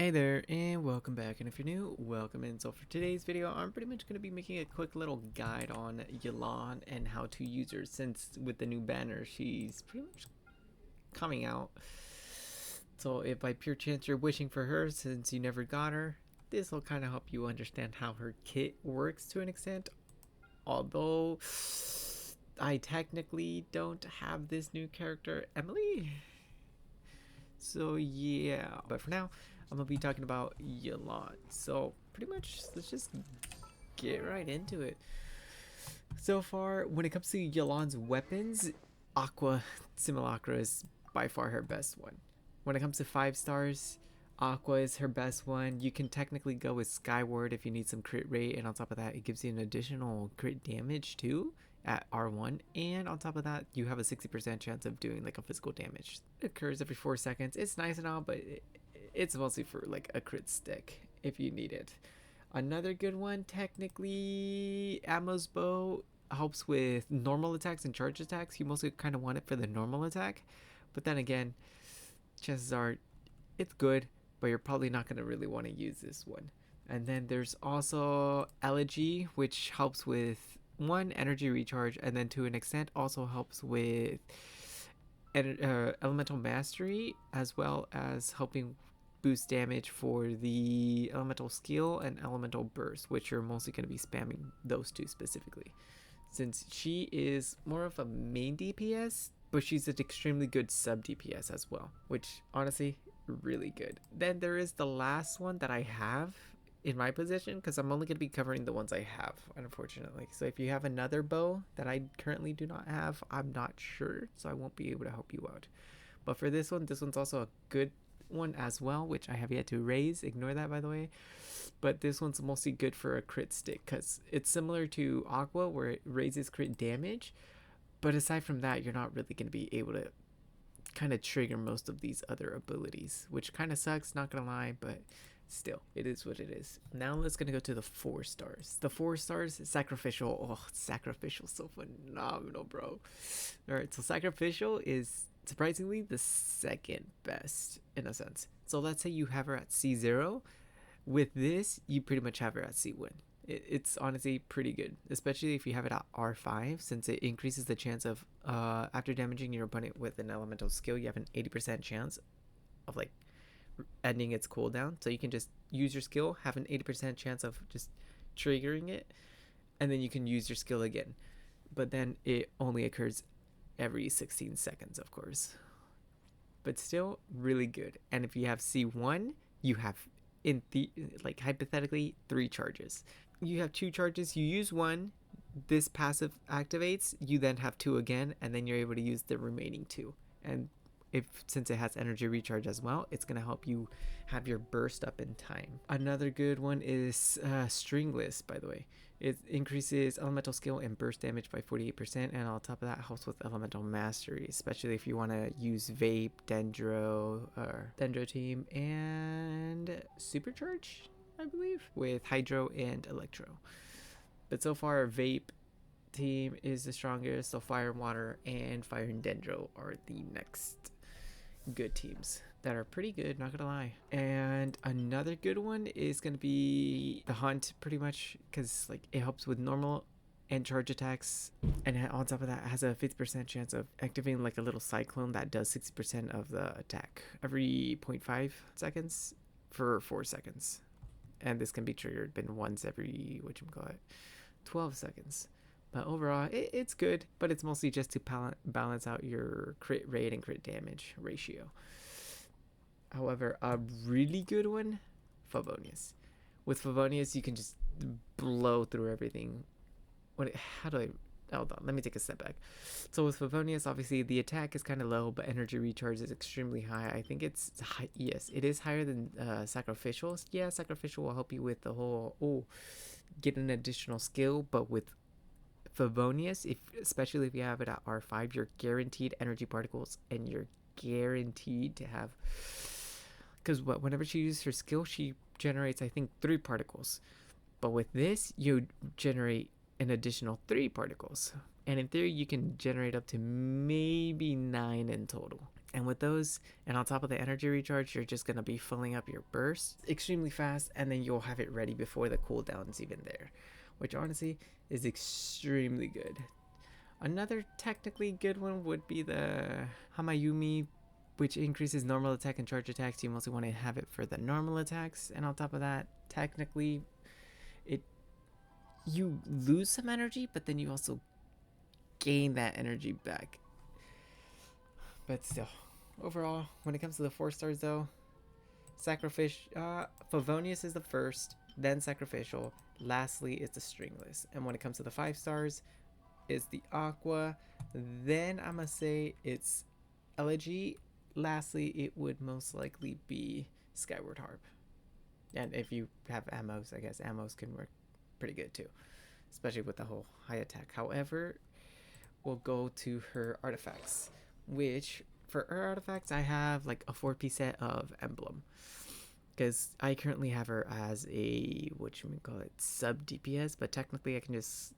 Hey there, and welcome back. And if you're new, welcome in. So for today's video, I'm pretty much going to be making a quick little guide on Yelan and how to use her, since with the new banner, she's pretty much coming out. So if by pure chance you're wishing for her since you never got her, this will kind of help you understand how her kit works to an extent. Although I technically don't have this new character, Emily. So yeah, but for now, I'm gonna be talking about Yelan. So pretty much, let's just get right into it. So far, when it comes to Yelan's weapons, Aqua Simulacra is by far her best one. When it comes to 5 stars, Aqua is her best one. You can technically go with Skyward if you need some crit rate, and on top of that, it gives you an additional crit damage too at R1, and on top of that, you have a 60% chance of doing like a physical damage. It occurs every 4 seconds. It's nice and all, but it's mostly for like a crit stick if you need it. Another good one, technically, Ammo's Bow helps with normal attacks and charge attacks. You mostly kind of want it for the normal attack, but then again, chances are it's good, but you're probably not going to really want to use this one. And then there's also Elegy, which helps with one, energy recharge, and then to an extent also helps with elemental mastery, as well as helping boost damage for the elemental skill and elemental burst, which you're mostly going to be spamming those two specifically, since she is more of a main DPS, but she's an extremely good sub DPS as well, which honestly really good. Then there is the last one that I have in my position, because I'm only going to be covering the ones I have, unfortunately. So if you have another bow that I currently do not have, I'm not sure, so I won't be able to help you out. But for this one's also a good one as well, which I have yet to raise. Ignore that, by the way. But this one's mostly good for a crit stick, because it's similar to Aqua, where it raises crit damage. But aside from that, you're not really going to be able to kind of trigger most of these other abilities, which kind of sucks, not gonna lie, but still, it is what it is. Now let's gonna go to the 4 stars. The 4 stars, Sacrificial. Oh, Sacrificial, so phenomenal, bro. All right, so Sacrificial is surprisingly the second best in a sense. So let's say you have her at C0. With this, you pretty much have her at C1. It's honestly pretty good, especially if you have it at R5, since it increases the chance of after damaging your opponent with an elemental skill, you have an 80% chance of like ending its cooldown. So you can just use your skill, have an 80% chance of just triggering it, and then you can use your skill again. But then it only occurs every 16 seconds, of course. But still really good. And if you have C1, you have like hypothetically 3 charges. You have 2 charges, you use one, this passive activates, you then have 2 again, and then you're able to use the remaining 2. And if since it has energy recharge as well, it's going to help you have your burst up in time. Another good one is Stringless, by the way. It increases elemental skill and burst damage by 48%, and on top of that helps with elemental mastery, especially if you want to use Vape, Dendro, or Dendro Team, and Supercharge, I believe, with Hydro and Electro. But so far, Vape Team is the strongest, so Fire and Water and Fire and Dendro are the next good teams that are pretty good, not gonna lie. And another good one is gonna be the Hunt, pretty much, because like it helps with normal and charge attacks, and on top of that, it has a 50% chance of activating like a little cyclone that does 60% of the attack every 0.5 seconds for 4 seconds. And this can be triggered been once every 12 seconds. But overall, it's good, but it's mostly just to balance out your crit rate and crit damage ratio. However, a really good one, Favonius. With Favonius, you can just blow through everything. Hold on, let me take a step back. So with Favonius, obviously the attack is kind of low, but energy recharge is extremely high. I think it's high. Yes, it is higher than Sacrificial. Yeah, Sacrificial will help you with the whole get an additional skill, but with Favonius, especially if you have it at R5, you're guaranteed energy particles, and you're guaranteed to have, because whenever she uses her skill, she generates, I think, 3 particles, but with this you generate an additional 3 particles, and in theory you can generate up to maybe 9 in total. And with those, and on top of the energy recharge, you're just going to be filling up your burst extremely fast, and then you'll have it ready before the cooldown's even there, which honestly is extremely good. Another technically good one would be the Hamayumi, which increases normal attack and charge attacks. You mostly want to have it for the normal attacks, and on top of that, technically, you lose some energy, but then you also gain that energy back. But still, overall, when it comes to the 4 stars though, Favonius is the first, then Sacrificial, lastly is the Stringless. And when it comes to the 5 stars, is the Aqua, then I'm gonna say it's Elegy, lastly it would most likely be Skyward Harp. And if you have Amos, I guess Amos can work pretty good too, especially with the whole high attack. However, we'll go to her artifacts, which for her artifacts I have like a 4-piece set of Emblem, because I currently have her as a, what you call it, sub DPS, but technically I can just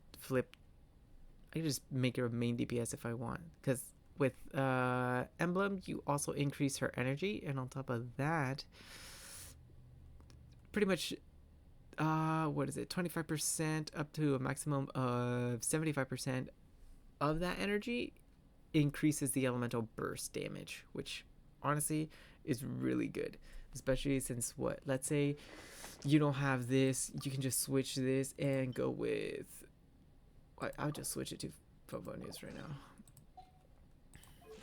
make her a main DPS if I want, because with Emblem you also increase her energy, and on top of that, pretty much what is it, 25% up to a maximum of 75% of that energy increases the elemental burst damage, which honestly is really good, especially since let's say you don't have this, you can just switch this and go with, I'll just switch it to Favonius right now.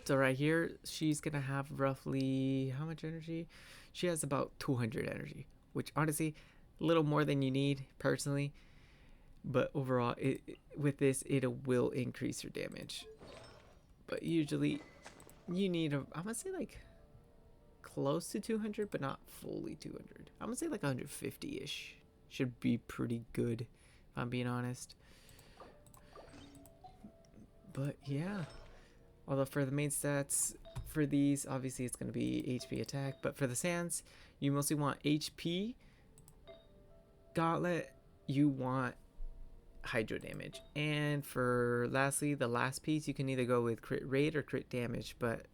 So right here she's gonna have roughly how much energy? She has about 200 energy, which honestly a little more than you need personally, but overall with this it will increase your damage. But usually you need I'm gonna say like close to 200, but not fully 200. I'm gonna say like 150-ish should be pretty good, if I'm being honest. But yeah, although for the main stats for these, obviously it's going to be HP attack, but for the sands you mostly want HP gauntlet, you want hydro damage, and for lastly the last piece you can either go with crit rate or crit damage. But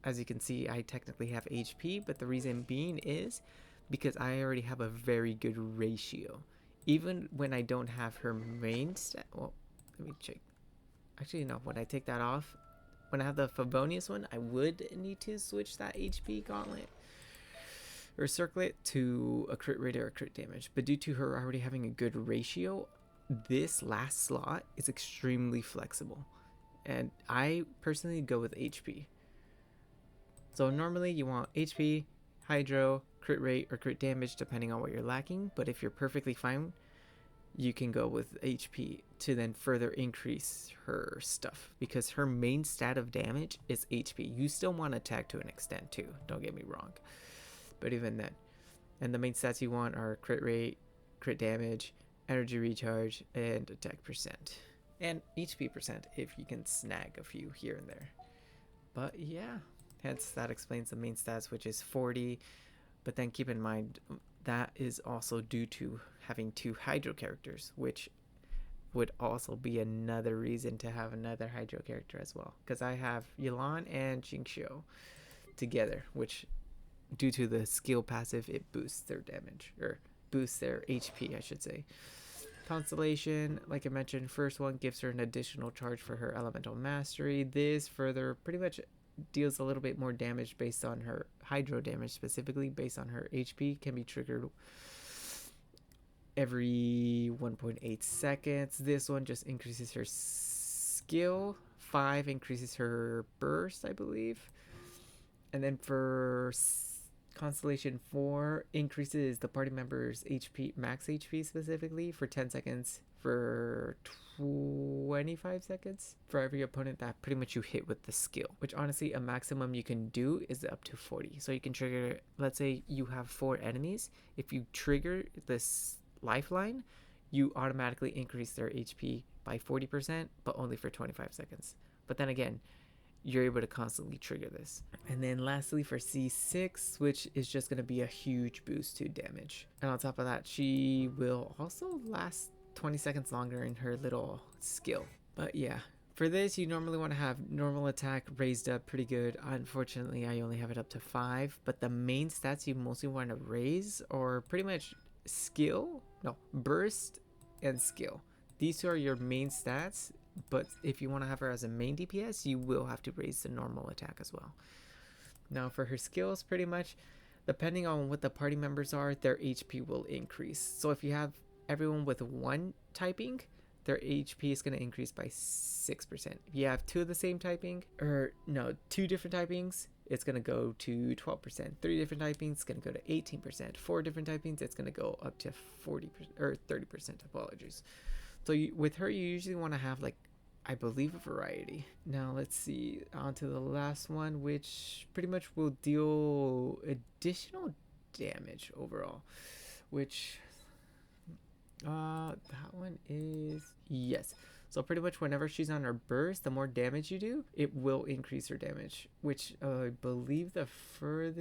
as you can see, I technically have HP, but the reason being is because I already have a very good ratio. Even when I don't have her main stat, well, let me check. Actually, no, when I take that off, when I have the Favonius one, I would need to switch that HP gauntlet or circlet to a crit rate or a crit damage. But due to her already having a good ratio, this last slot is extremely flexible. And I personally go with HP. So normally you want HP, Hydro, crit rate, or crit damage depending on what you're lacking. But if you're perfectly fine, you can go with HP to then further increase her stuff, because her main stat of damage is HP. You still want attack to an extent too, don't get me wrong, but even then. And the main stats you want are crit rate, crit damage, energy recharge, and attack percent, and HP percent if you can snag a few here and there. But yeah, hence that explains the main stats, which is 40. But then keep in mind that is also due to having 2 hydro characters, which would also be another reason to have another hydro character as well, because I have Yelan and Jinxio together, which due to the skill passive it boosts their damage, or boosts their HP I should say. Constellation, like I mentioned, first one gives her an additional charge for her elemental mastery. This further pretty much deals a little bit more damage based on her hydro damage, specifically based on her HP, can be triggered every 1.8 seconds. This one just increases her skill. 5 increases her burst, I believe. And then for Constellation 4 increases the party member's HP, max HP specifically, for 10 seconds for 25 seconds for every opponent that pretty much you hit with the skill, which honestly a maximum you can do is up to 40. So you can trigger, let's say you have 4 enemies, if you trigger this lifeline, you automatically increase their HP by 40%, but only for 25 seconds. But then again, you're able to constantly trigger this. And then lastly for C6, which is just going to be a huge boost to damage. And on top of that, she will also last 20 seconds longer in her little skill. But yeah, For this, you normally want to have normal attack raised up pretty good. Unfortunately, I only have it up to 5, but the main stats you mostly want to raise are pretty much skill, no, burst and skill. These two are your main stats, but if you want to have her as a main DPS, you will have to raise the normal attack as well. Now for her skills, pretty much, depending on what the party members are, their HP will increase. So if you have everyone with one typing, their HP is going to increase by 6%. If you have two of the same typing, or no, two different typings, it's going to go to 12%. Three different typings, it's going to go to 18%. Four different typings, it's going to go up to 40% or 30%. Apologies. So with her, you usually want to have like, I believe, a variety. Now let's see, on to the last one, which pretty much will deal additional damage overall, which that one is, yes. So pretty much whenever she's on her burst, the more damage you do, it will increase her damage, which I believe the furthest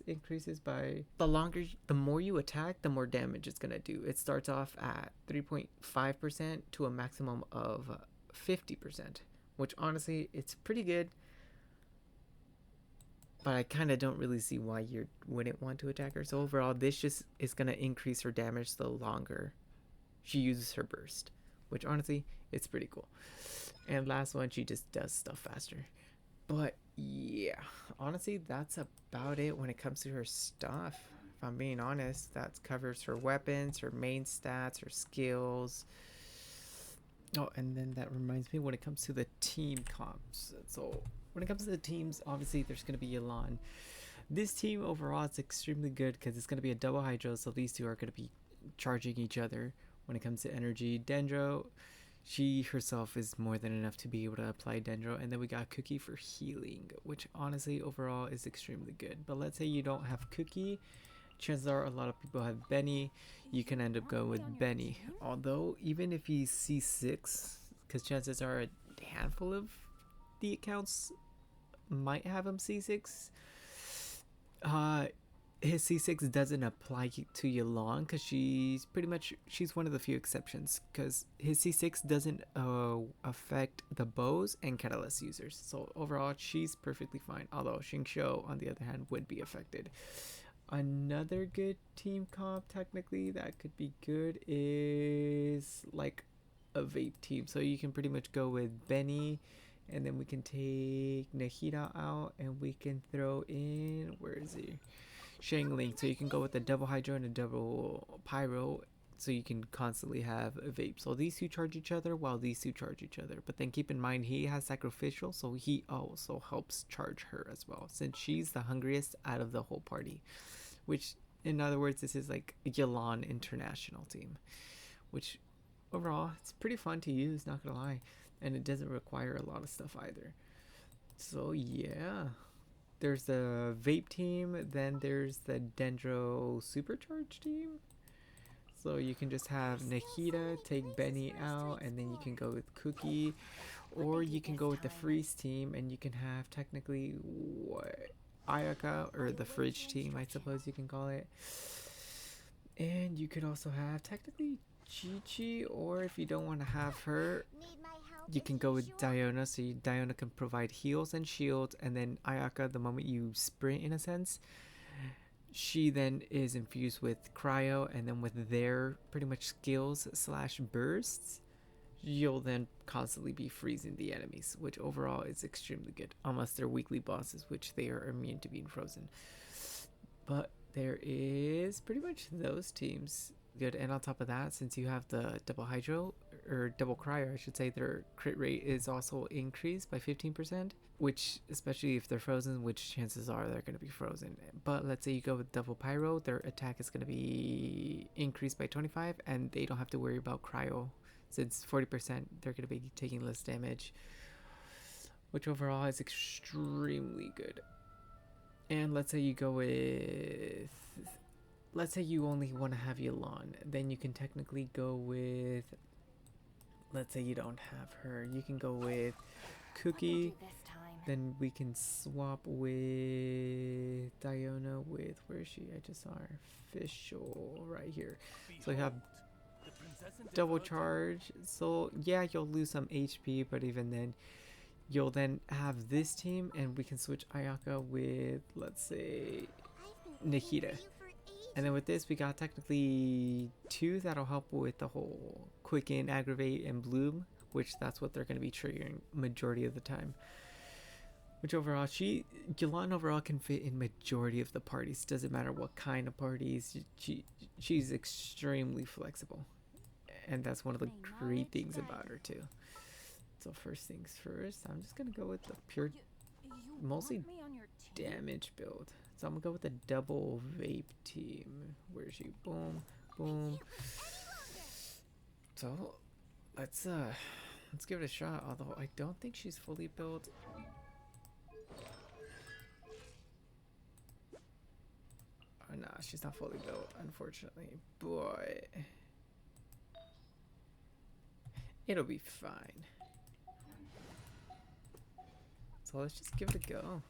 increases by the more you attack, the more damage it's gonna do. It starts off at 3.5% to a maximum of 50%, which honestly, it's pretty good. But I kind of don't really see why you wouldn't want to attack her. So overall, this just is going to increase her damage the longer she uses her burst, which honestly, it's pretty cool. And last one, she just does stuff faster. But yeah, honestly, that's about it when it comes to her stuff. If I'm being honest, that covers her weapons, her main stats, her skills. Oh, and then that reminds me when it comes to the team comps. So when it comes to the teams, obviously there's going to be Yelan. This team overall is extremely good because it's going to be a double hydro, so these two are going to be charging each other. When it comes to energy, Dendro, she herself is more than enough to be able to apply Dendro. And then we got Cookie for healing, which honestly overall is extremely good. But let's say you don't have Cookie, chances are a lot of people have Benny. You can end up going with Benny. Although even if he's C6, because chances are a handful of the accounts might have him C6, his C6 doesn't apply to Yelan because she's one of the few exceptions, because his C6 doesn't affect the bows and catalyst users. So overall, she's perfectly fine. Although Xingqiu, on the other hand, would be affected. Another good team comp technically that could be good is like a vape team. So you can pretty much go with Benny, and then we can take Nahida out, and we can throw in, where is he? Shangling. So you can go with a double hydro and a double pyro, so you can constantly have a vape. So these two charge each other while these two charge each other. But then keep in mind, he has sacrificial, so he also helps charge her as well, since she's the hungriest out of the whole party. Which, in other words, this is like a Yelan international team, which overall, it's pretty fun to use, not gonna lie. And it doesn't require a lot of stuff either. So yeah, there's the vape team, then there's the Dendro supercharge team. So you can just have Nahida take Benny out, and then you can go with Cookie, or you can go with the freeze team, and you can have technically what, Ayaka, or the fridge team, I suppose you can call it. And you could also have technically Chi-Chi, or if you don't want to have her, you can go with Diona. So Diona can provide heals and shields, and then Ayaka, the moment you sprint in a sense, she then is infused with cryo, and then with their pretty much skills slash bursts, you'll then constantly be freezing the enemies, which overall is extremely good, unless they're weekly bosses, which they are immune to being frozen. But there is pretty much those teams good. And on top of that, since you have the double hydro, or double cryo I should say, their crit rate is also increased by 15%, which, especially if they're frozen, which chances are they're going to be frozen. But let's say you go with double pyro, their attack is going to be increased by 25, and they don't have to worry about cryo, since 40% they're going to be taking less damage, which overall is extremely good. And let's say you go with, let's say you only want to have Yelan, then you can technically go with, let's say you don't have her, you can go with Cookie, then we can swap with Diona with, where is she? I just saw her official right here. So you have double charge. So yeah, you'll lose some HP, but even then, you'll then have this team, and we can switch Ayaka with, let's say, Nikita. And then with this, we got technically 2 that'll help with the whole Quicken, Aggravate, and Bloom, which that's what they're going to be triggering majority of the time. Which overall, Yelan overall can fit in majority of the parties. Doesn't matter what kind of parties. She's extremely flexible. And that's one of the great things about her too. So first things first, I'm just going to go with the pure, mostly damage build. So I'm gonna go with the double vape team. Where's she? Boom, boom. So let's give it a shot. Although I don't think she's fully built. Oh, nah, she's not fully built, unfortunately. But it'll be fine. So let's just give it a go.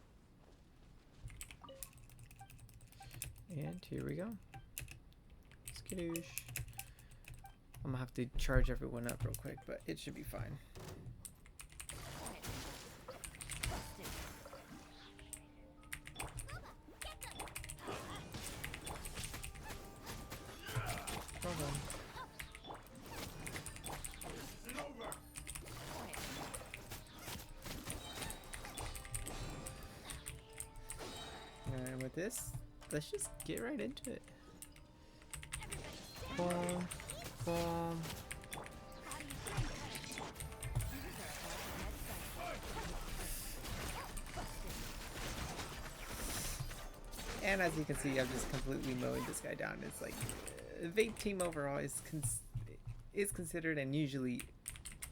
And here we go. Skadoosh. I'm gonna have to charge everyone up real quick, but it should be fine. Hold on. And with this, let's just get right into it. Boom, boom. And as you can see, I'm just completely mowing this guy down. It's like the vape team overall is considered, and usually,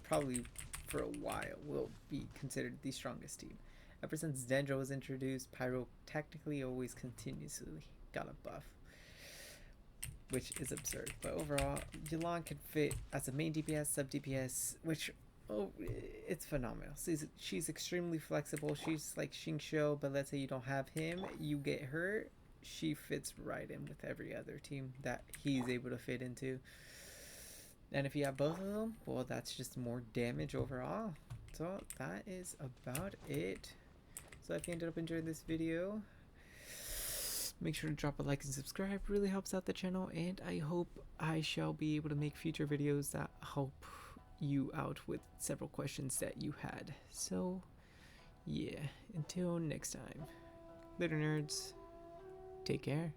probably for a while, will be considered the strongest team. Ever since Dendro was introduced, Pyro technically always continuously got a buff, which is absurd. But overall, Yelan can fit as a main DPS, sub DPS, which, oh, it's phenomenal. She's extremely flexible. She's like Xingqiu, but let's say you don't have him, you get her, she fits right in with every other team that he's able to fit into. And if you have both of them, well, that's just more damage overall. So that is about it. So if you ended up enjoying this video, make sure to drop a like and subscribe. Really helps out the channel, and I hope I shall be able to make future videos that help you out with several questions that you had. So yeah, until next time, later nerds, take care.